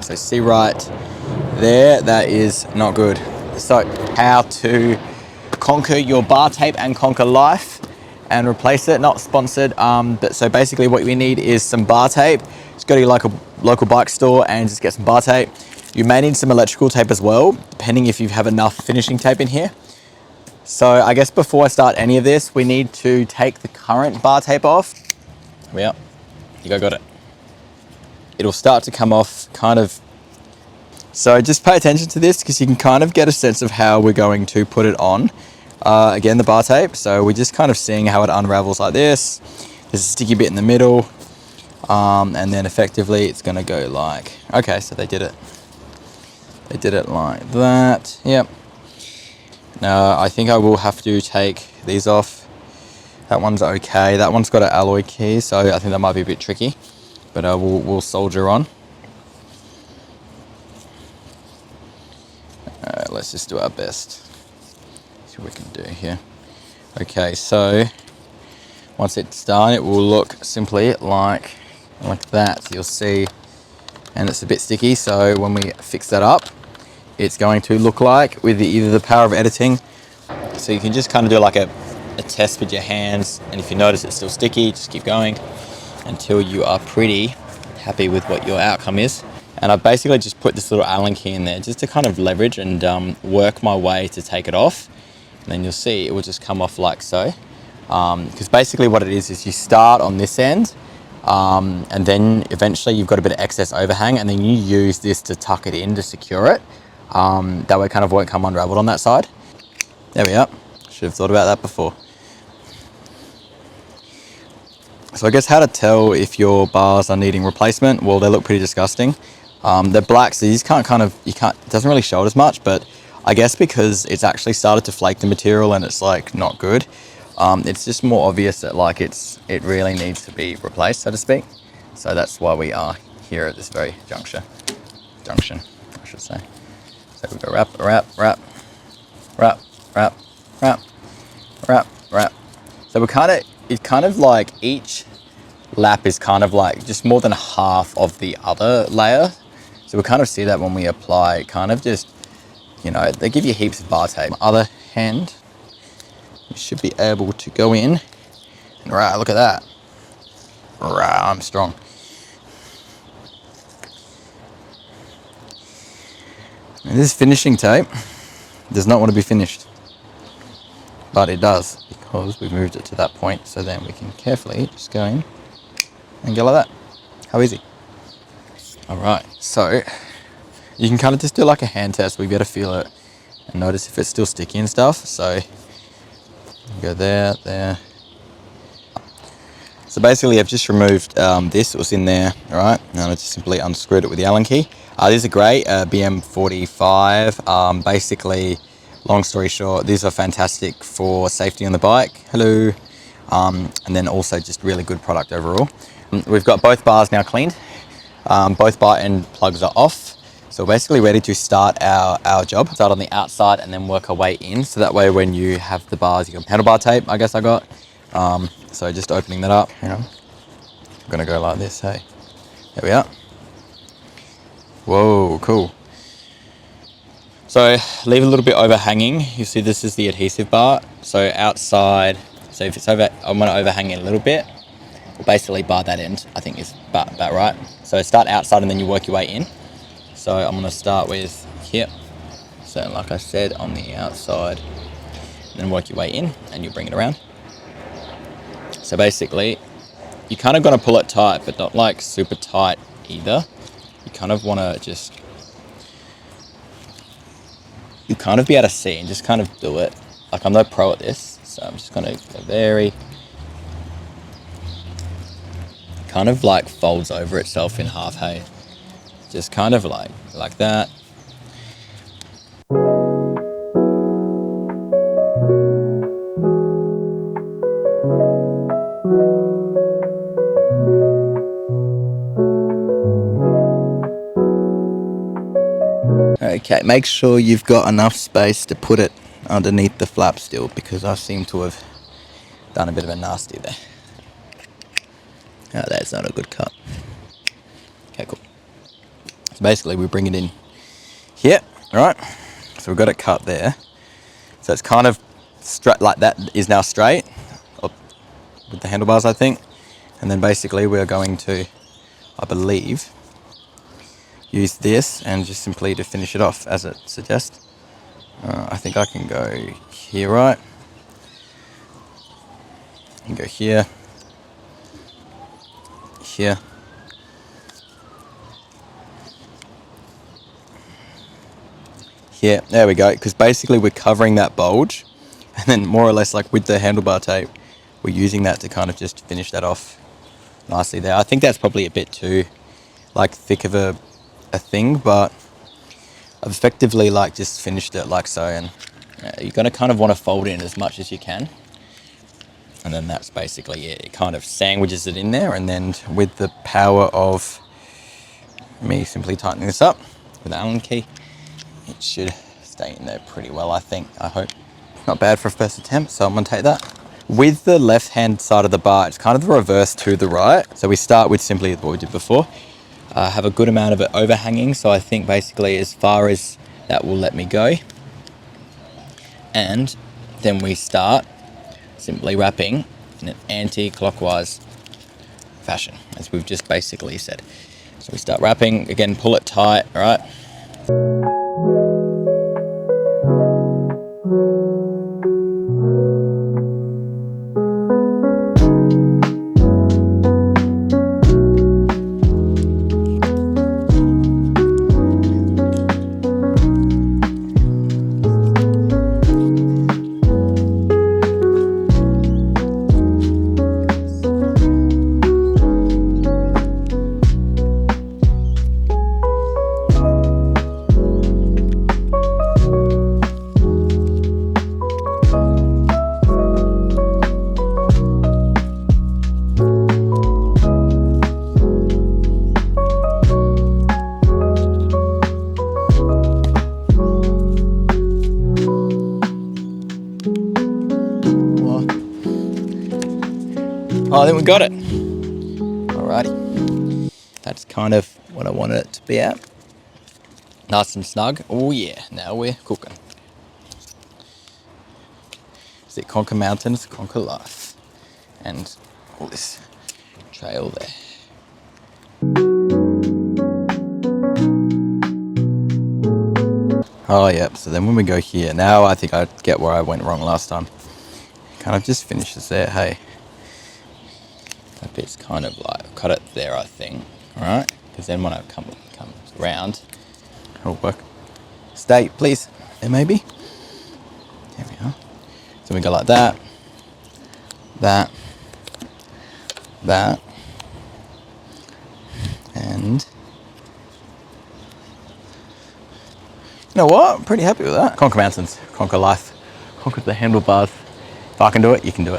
So see right there, that is not good. So how to conquer your bar tape and conquer life and replace it, not sponsored, but so basically what we need is some bar tape. Just go to your local bike store and just get some bar tape. You may need some electrical tape as well, depending if you have enough finishing tape in here. So I guess before I start any of this, we need to take the current bar tape off. Yeah, you got it. It'll start to come off kind of. So just pay attention to this because you can kind of get a sense of how we're going to put it on. Again, the bar tape. So we're just kind of seeing how it unravels like this. There's a sticky bit in the middle. And then effectively it's going to go like, okay, so they did it. They did it like that. Yep. Now I think I will have to take these off. That one's okay. That one's got an alloy key, so I think that might be a bit tricky, but we'll soldier on. Let's just do our best. See what we can do here. Okay, so once it's done, it will look simply like that. You'll see, and it's a bit sticky, so when we fix that up, it's going to look like with either the power of editing. So you can just kind of do like a test with your hands, and if you notice it's still sticky, just keep going until you are pretty happy with what your outcome is. And I've basically just put this little Allen key in there just to kind of leverage and work my way to take it off. And then you'll see it will just come off like so. Because basically what it is you start on this end, and then eventually you've got a bit of excess overhang, and then you use this to tuck it in to secure it. That way it kind of won't come unraveled on that side. There we are. Should have thought about that before. So I guess how to tell if your bars are needing replacement. Well, they look pretty disgusting. They're black, so it doesn't really show it as much, but I guess because it's actually started to flake the material and it's like not good, it's just more obvious that like it really needs to be replaced, so to speak. So that's why we are here at this very junction, I should say. So we go wrap, wrap, wrap, wrap, wrap, wrap, wrap, wrap. So it's kind of like each lap is kind of like just more than half of the other layer. So we kind of see that when we apply, kind of just, you know, they give you heaps of bar tape. Other hand, you should be able to go in and right, look at that. Right, I'm strong. And this finishing tape does not want to be finished, but it does because we've moved it to that point. So then we can carefully just go in and go like that. How easy. All right, so you can kind of just do like a hand test. We better feel it and notice if it's still sticky and stuff. So go there, there. So basically I've just removed this, it was in there, all right? And I just simply unscrewed it with the Allen key. These are great, BM45. Basically, long story short, these are fantastic for safety on the bike. Hello. And then also just really good product overall. We've got both bars now cleaned. Both bar end plugs are off. So we're basically ready to start our job. Start on the outside and then work our way in. So that way when you have the bars, you got handlebar tape, I guess I got. So just opening that up, you know. I'm gonna go like this, hey. There we are. Whoa, cool. So leave a little bit overhanging. You see this is the adhesive bar. So outside, so if it's over, I'm gonna overhang it a little bit. We'll basically bar that end, I think is about right. So start outside and then you work your way in. So I'm gonna start with here. So like I said, on the outside, and then work your way in and you bring it around. So basically, you kind of gonna pull it tight, but not like super tight either. You kind of wanna just, you kind of be able to see and just kind of do it. Like I'm no pro at this, so I'm just gonna go very, kind of like folds over itself in half, hey. Just kind of like that. Okay, make sure you've got enough space to put it underneath the flap still, because I seem to have done a bit of a nasty there. Oh, that's not a good cut. Okay, cool. So basically we bring it in here, all right? So we've got it cut there. So it's kind of straight, like that is now straight up with the handlebars, I think. And then basically we're going to, I believe, use this and just simply to finish it off as it suggests. I think I can go here, right? I can go here, here, here. There we go. Because basically we're covering that bulge, and then more or less like with the handlebar tape, we're using that to kind of just finish that off nicely there. I think that's probably a bit too like thick of a thing, but I've effectively like just finished it like so, and you're going to kind of want to fold in as much as you can. And then that's basically it. It kind of sandwiches it in there, and then with the power of me simply tightening this up with the Allen key, it should stay in there pretty well, I think, I hope. Not bad for a first attempt, so I'm gonna take that. With the left hand side of the bar, it's kind of the reverse to the right. So we start with simply what we did before. Have a good amount of it overhanging, so I think basically as far as that will let me go. And then we start simply wrapping in an anti-clockwise fashion, as we've just basically said. So we start wrapping, again, pull it tight, all right? Oh, then we got it. Alrighty. That's kind of what I wanted it to be at. Nice and snug. Oh yeah, now we're cooking. Is it conquer mountains, conquer life. And all this trail there. Oh yeah, so then when we go here, now I think I get where I went wrong last time. Kind of just finishes there, hey. That bit's kind of like, cut it there, I think, all right? Because then when I come around, it'll work. Stay, please. There maybe. There we are. So we go like that, that, and you know what? I'm pretty happy with that. Conquer mountains, conquer life, conquer the handlebars. If I can do it, you can do it.